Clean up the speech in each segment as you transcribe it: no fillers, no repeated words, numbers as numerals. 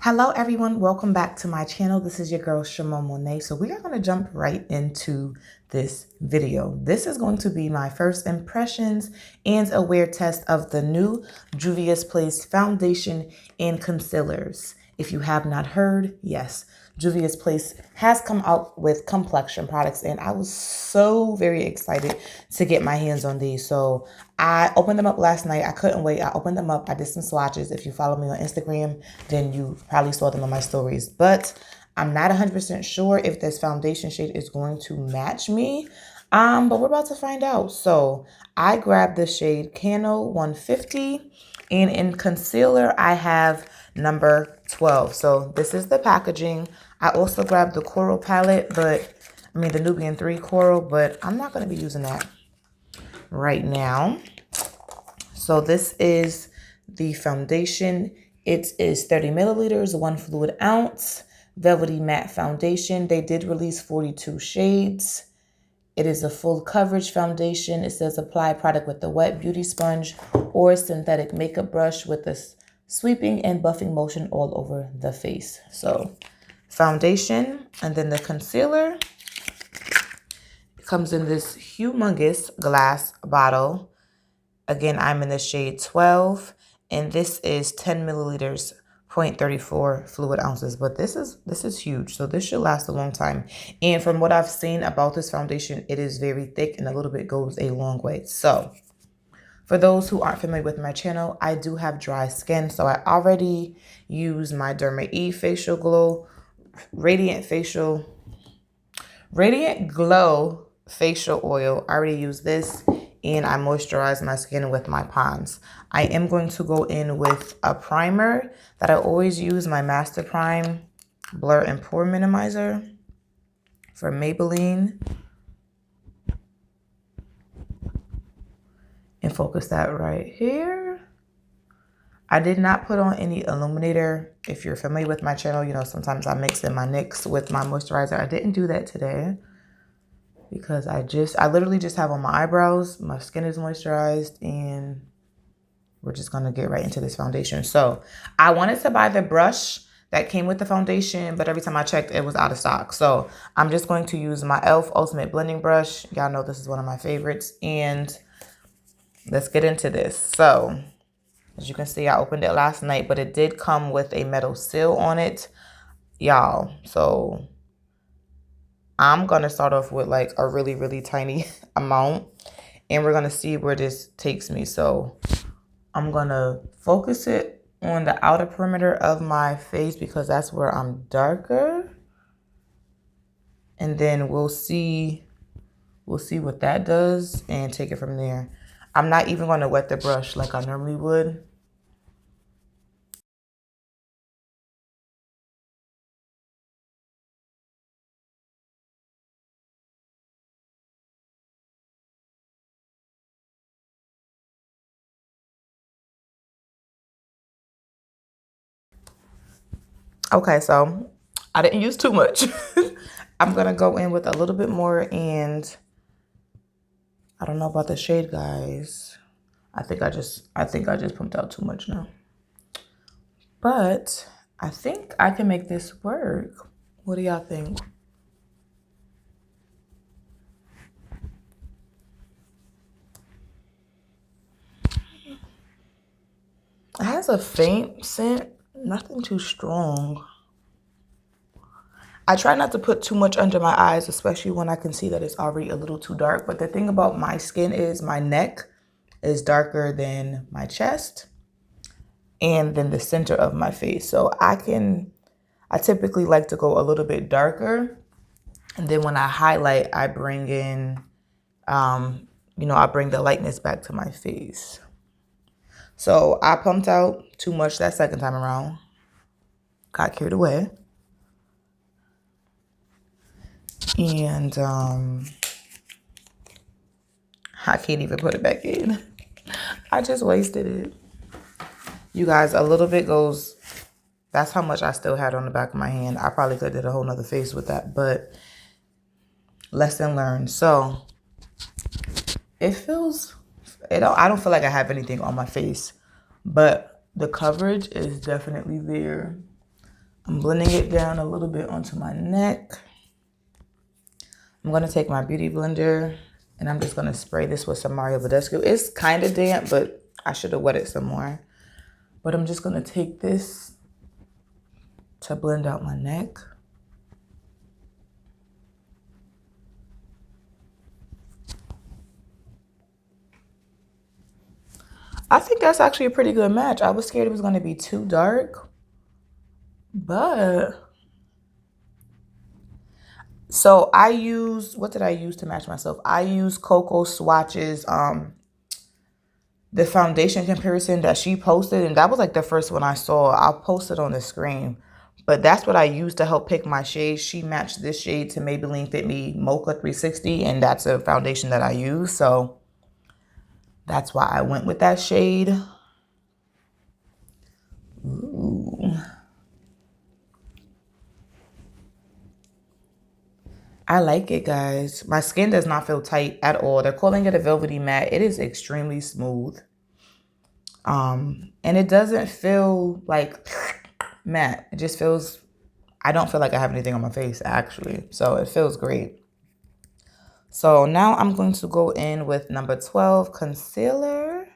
Hello everyone, welcome back to my channel. This is your girl Shimon Monet. So we are going to jump right into this video. This is going to be my first impressions and a wear test of the new Juvia's Place foundation and concealers. If you have not heard, yes, Juvia's Place has come out with complexion products and I was so very excited to get my hands on these. So I opened them up last night. I couldn't wait. I opened them up. I did some swatches. If you follow me on Instagram, then you probably saw them on my stories. But I'm not 100% sure if this foundation shade is going to match me. But we're about to find out. So I grabbed the shade Kano 150. And in concealer, I have number 12. So this is the packaging. I also grabbed the Coral palette, the Nubian 3 Coral, but I'm not going to be using that right now. So this is the foundation. It is 30 milliliters, 1 fluid ounce, velvety matte foundation. They did release 42 shades. It is a full coverage foundation. It says apply product with a wet beauty sponge or synthetic makeup brush with a sweeping and buffing motion all over the face. So foundation, and then the concealer comes in this humongous glass bottle. Again, I'm in the shade 12, and this is 10 milliliters, 0.34 fluid ounces. But this is huge, so this should last a long time. And from what I've seen about this foundation, it is very thick, and a little bit goes a long way. So for those who aren't familiar with my channel, I do have dry skin, so I already use my DermaE Facial Glow Radiant Glow Facial Oil. I already use this, and I moisturize my skin with my Pond's. I am going to go in with a primer that I always use, my Master Prime Blur and Pore Minimizer for Maybelline. And focus that right here. I did not put on any illuminator. If you're familiar with my channel, you know sometimes I mix in my NYX with my moisturizer. I didn't do that today because I literally just have on my eyebrows. My skin is moisturized, and we're just going to get right into this foundation. So I wanted to buy the brush that came with the foundation, but every time I checked, it was out of stock. So I'm just going to use my e.l.f. Ultimate Blending Brush. Y'all know this is one of my favorites. And let's get into this. So as you can see, I opened it last night, but it did come with a metal seal on it, y'all. So I'm going to start off with like a really, really tiny amount, and we're going to see where this takes me. So I'm going to focus it on the outer perimeter of my face because that's where I'm darker. And then we'll see what that does and take it from there. I'm not even going to wet the brush like I normally would. Okay, so I didn't use too much. I'm going to go in with a little bit more, and I don't know about the shade, guys. I think I just pumped out too much now. But I think I can make this work. What do y'all think? It has a faint scent, nothing too strong. I try not to put too much under my eyes, especially when I can see that it's already a little too dark. But the thing about my skin is my neck is darker than my chest and then the center of my face. So I typically like to go a little bit darker. And then when I highlight, I bring in, I bring the lightness back to my face. So I pumped out too much that second time around. Got carried away. And I can't even put it back in. I just wasted it. You guys, a little bit goes, that's how much I still had on the back of my hand. I probably could have did a whole nother face with that, but lesson learned. So it feels, I don't feel like I have anything on my face, but the coverage is definitely there. I'm blending it down a little bit onto my neck. I'm going to take my beauty blender and I'm just going to spray this with some Mario Badescu. It's kind of damp, but I should have wet it some more. But I'm just going to take this to blend out my neck. I think that's actually a pretty good match. I was scared it was going to be too dark. But... so I used... what did I use to match myself? I used Coco Swatch's... the foundation comparison that she posted, and that was like the first one I saw. I'll post it on the screen. But that's what I used to help pick my shade. She matched this shade to Maybelline Fit Me Mocha 360, and that's a foundation that I use. So that's why I went with that shade. Ooh. I like it, guys. My skin does not feel tight at all. They're calling it a velvety matte. It is extremely smooth. And it doesn't feel like matte. It just feels, I don't feel like I have anything on my face, actually. So it feels great. So now I'm going to go in with number 12 concealer.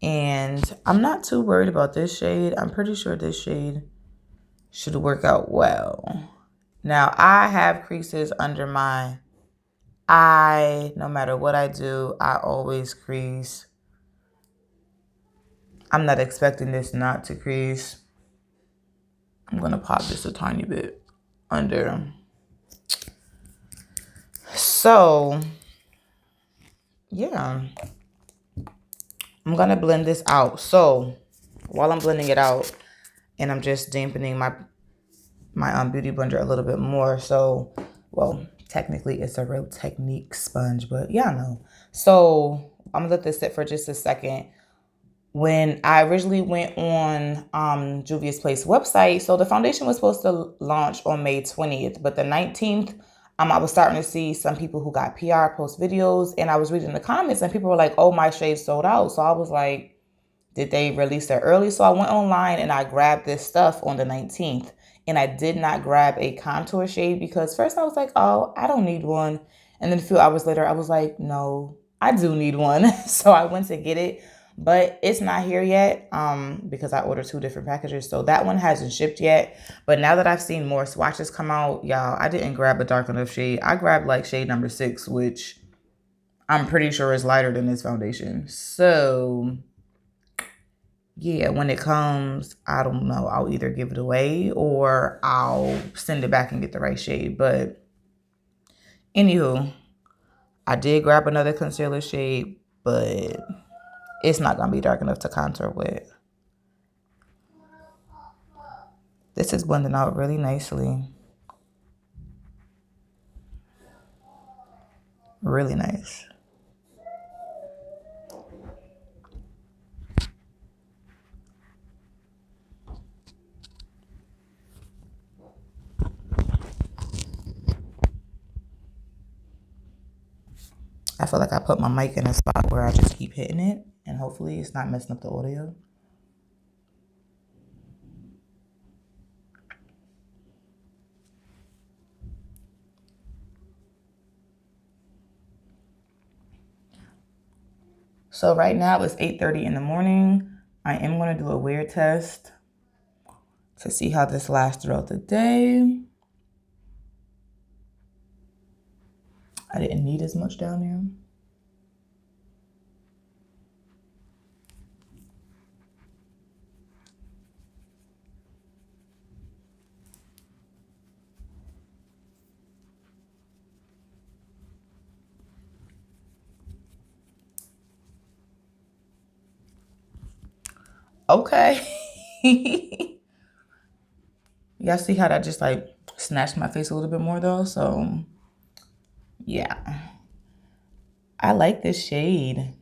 And I'm not too worried about this shade. I'm pretty sure this shade should work out well. Now, I have creases under my eye. No matter what I do, I always crease. I'm not expecting this not to crease. I'm going to pop this a tiny bit under. So, yeah. I'm going to blend this out. So, while I'm blending it out, and I'm just dampening my beauty blender a little bit more. So, well, technically it's a real Technique sponge, but yeah, I know. So I'm gonna let this sit for just a second. When I originally went on Juvia's Place website, so the foundation was supposed to launch on May 20th, but the 19th, I was starting to see some people who got PR post videos, and I was reading the comments and people were like, oh, my shade sold out. So I was like, did they release it early? So I went online and I grabbed this stuff on the 19th. And I did not grab a contour shade because first I was like, oh, I don't need one. And then a few hours later, I was like, no, I do need one. So I went to get it, but it's not here yet because I ordered 2 different packages. So that one hasn't shipped yet. But now that I've seen more swatches come out, y'all, I didn't grab a dark enough shade. I grabbed like shade number 6, which I'm pretty sure is lighter than this foundation. So... yeah, when it comes, I don't know. I'll either give it away or I'll send it back and get the right shade. But anywho, I did grab another concealer shade, but it's not going to be dark enough to contour with. This is blending out really nicely. Really nice. I feel like I put my mic in a spot where I just keep hitting it, and hopefully it's not messing up the audio. So right now it's 8:30 in the morning. I am going to do a wear test to see how this lasts throughout the day. I didn't need as much down there. Okay. Y'all see how that just like snatched my face a little bit more though? So yeah. I like this shade.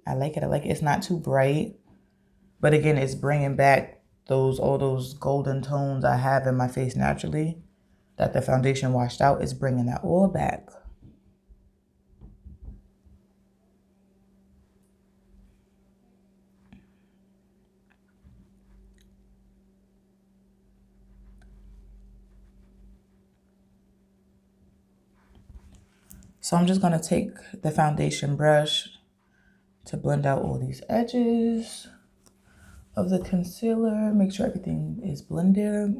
I like it. I like it. It's not too bright. But again, it's bringing back all those golden tones I have in my face naturally that the foundation washed out. Is bringing that all back. So I'm just going to take the foundation brush to blend out all these edges of the concealer. Make sure everything is blended.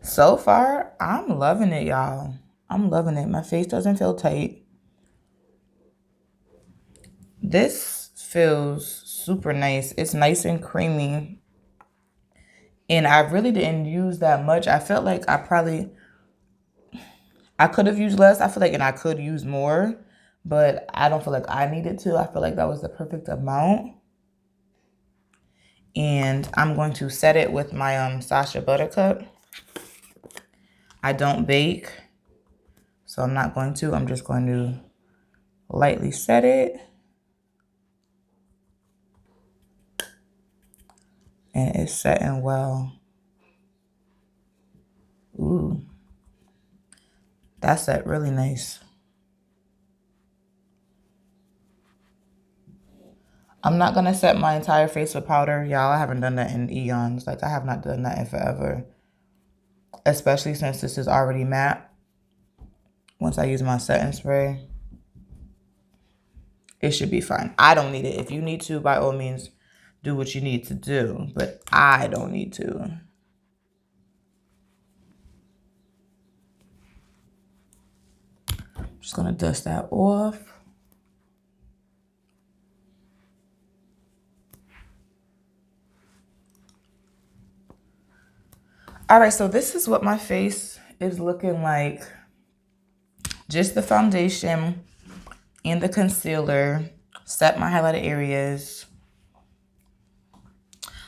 So far, I'm loving it, y'all. I'm loving it. My face doesn't feel tight. This feels super nice. It's nice and creamy. And I really didn't use that much. I felt like I could have used less. I feel like, and I could use more, but I don't feel like I needed to. I feel like that was the perfect amount. And I'm going to set it with my Sasha Buttercup. I don't bake, so I'm not going to. I'm just going to lightly set it. And it's setting well. Ooh. That's set really nice. I'm not going to set my entire face with powder. Y'all, I haven't done that in eons. Like, I have not done that in forever. Especially since this is already matte. Once I use my setting spray, it should be fine. I don't need it. If you need to, by all means, do what you need to do. But I don't need to. I'm just going to dust that off. All right, so this is what my face is looking like. Just the foundation and the concealer. Set my highlighted areas.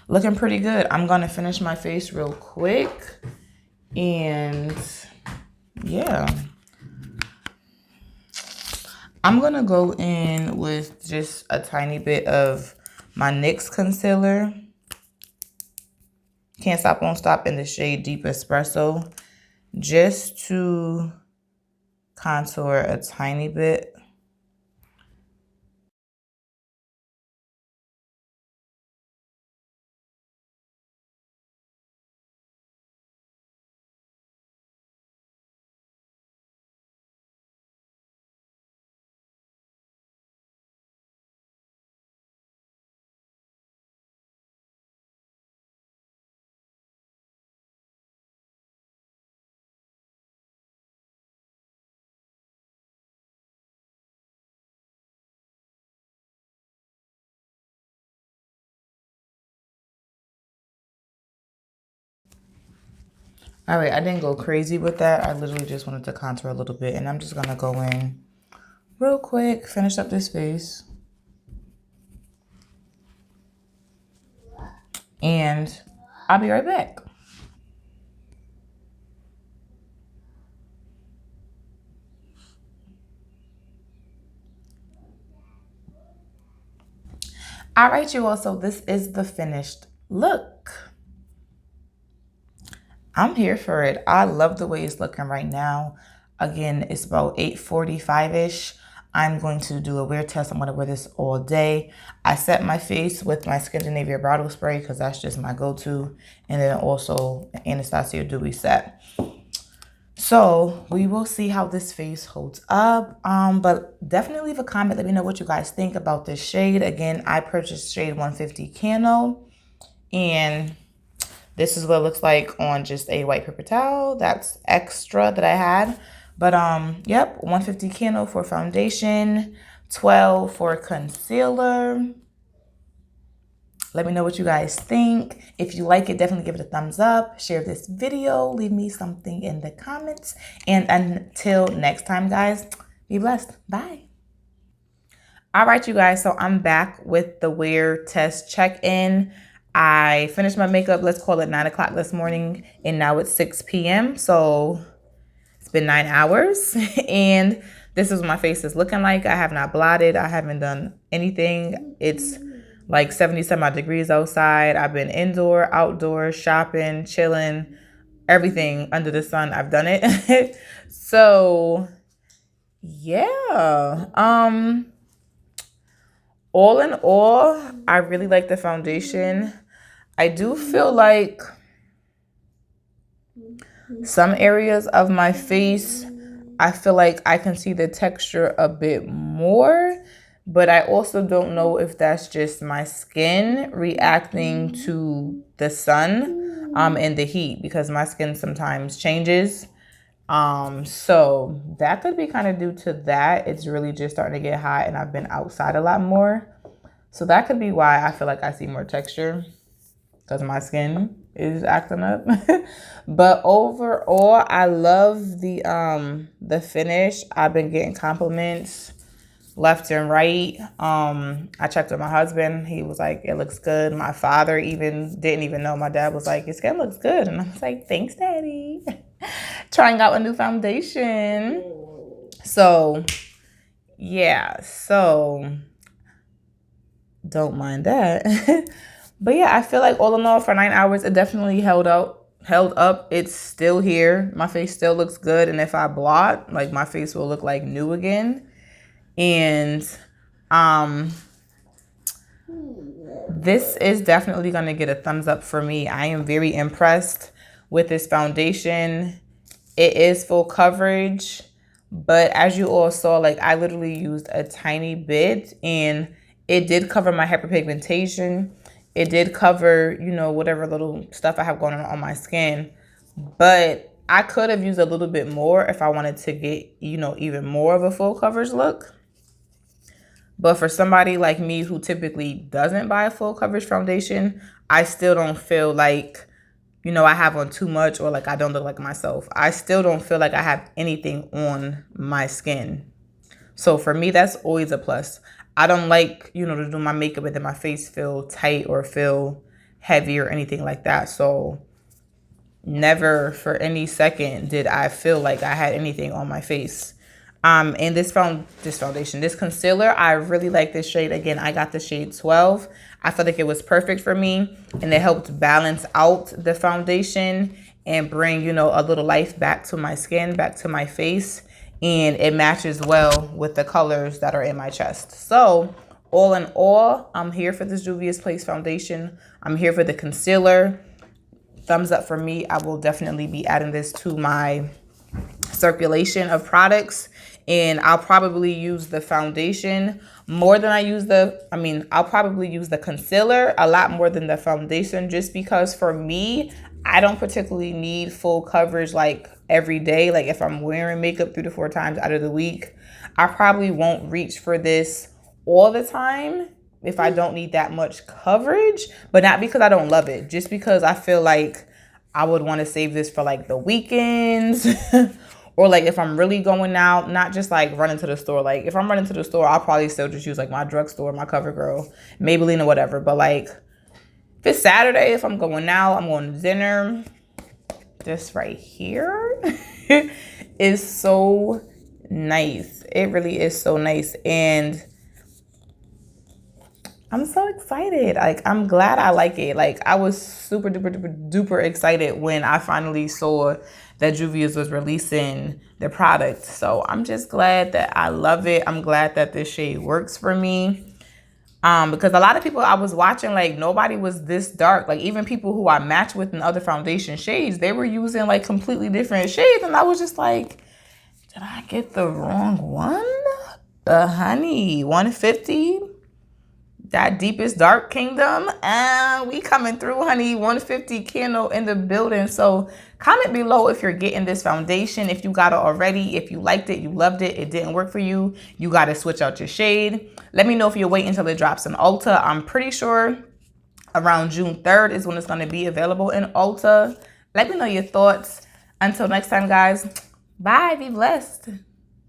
Looking pretty good. I'm going to finish my face real quick. And yeah. I'm going to go in with just a tiny bit of my NYX concealer. Can't Stop, Won't Stop in the shade Deep Espresso. Just to contour a tiny bit. All right, I didn't go crazy with that. I literally just wanted to contour a little bit. And I'm just going to go in real quick, finish up this face. And I'll be right back. All right, you all. So this is the finished look. I'm here for it. I love the way it's looking right now. Again, it's about 8:45-ish. I'm going to do a wear test. I'm going to wear this all day. I set my face with my Skindinavia bridal spray because that's just my go-to. And then also Anastasia Dewy set. So we will see how this face holds up. But definitely leave a comment. Let me know what you guys think about this shade. Again, I purchased shade 150 Kano. And this is what it looks like on just a white paper towel. That's extra that I had. But yep, 150 Kano for foundation, 12 for concealer. Let me know what you guys think. If you like it, definitely give it a thumbs up. Share this video. Leave me something in the comments. And until next time, guys, be blessed. Bye. All right, you guys. So I'm back with the wear test check-in. I finished my makeup, let's call it 9 o'clock this morning, and now it's 6 p.m. So it's been 9 hours, and this is what my face is looking like. I have not blotted. I haven't done anything. It's like 70-some-odd degrees outside. I've been indoor, outdoor, shopping, chilling, everything under the sun. I've done it. So yeah. All in all, I really like the foundation. I do feel like some areas of my face, I feel like I can see the texture a bit more, but I also don't know if that's just my skin reacting to the sun and the heat, because my skin sometimes changes. So that could be kind of due to that. It's really just starting to get hot and I've been outside a lot more. So that could be why I feel like I see more texture, because my skin is acting up. But overall, I love the finish. I've been getting compliments left and right. I checked with my husband. He was like, it looks good. My father even didn't even know. My dad was like, your skin looks good. And I was like, thanks, Daddy. Trying out a new foundation. So yeah, so don't mind that. But yeah, I feel like all in all, for 9 hours, it definitely held up. It's still here. My face still looks good. And if I blot, like, my face will look like new again. And this is definitely going to get a thumbs up for me. I am very impressed with this foundation. It is full coverage, but as you all saw, like, I literally used a tiny bit and it did cover my hyperpigmentation. It did cover, you know, whatever little stuff I have going on my skin. But I could have used a little bit more if I wanted to get, you know, even more of a full coverage look. But for somebody like me who typically doesn't buy a full coverage foundation, I still don't feel like, you know, I have on too much or like I don't look like myself. I still don't feel like I have anything on my skin. So for me, that's always a plus. I don't like, you know, to do my makeup and then my face feel tight or feel heavy or anything like that. So never for any second did I feel like I had anything on my face. And this concealer, I really like this shade. Again, I got the shade 12. I felt like it was perfect for me, and it helped balance out the foundation and bring, you know, a little life back to my skin, back to my face. And it matches well with the colors that are in my chest. So all in all, I'm here for this Juvia's Place foundation. I'm here for the concealer. Thumbs up for me. I will definitely be adding this to my circulation of products. And I'll probably use the foundation more than I'll probably use the concealer a lot more than the foundation, just because for me, I don't particularly need full coverage like every day. Like if I'm wearing makeup 3 to 4 times out of the week, I probably won't reach for this all the time if I don't need that much coverage, but not because I don't love it, just because I feel like I would want to save this for like the weekends or like if I'm really going out, not just like running to the store. Like if I'm running to the store, I'll probably still just use like my drugstore, my CoverGirl, Maybelline or whatever. But like if it's Saturday, if I'm going out, I'm going to dinner, this right here is so nice. It really is so nice. And I'm so excited. Like, I'm glad I like it. Like, I was super duper excited when I finally saw that Juvia's was releasing the product. So I'm just glad that I love it. I'm glad that this shade works for me. Because a lot of people I was watching, like, nobody was this dark. Like, even people who I match with in other foundation shades, they were using like completely different shades. And I was just like, did I get the wrong one? The honey 150. That deepest dark kingdom, and we coming through, honey. 150 Kano in the building. So comment below if you're getting this foundation, if you got it already, if you liked it, you loved it, it didn't work for you, you got to switch out your shade. Let me know if you're waiting until it drops in Ulta. I'm pretty sure around June 3rd is when it's going to be available in Ulta. Let me know your thoughts. Until next time, guys, bye, be blessed.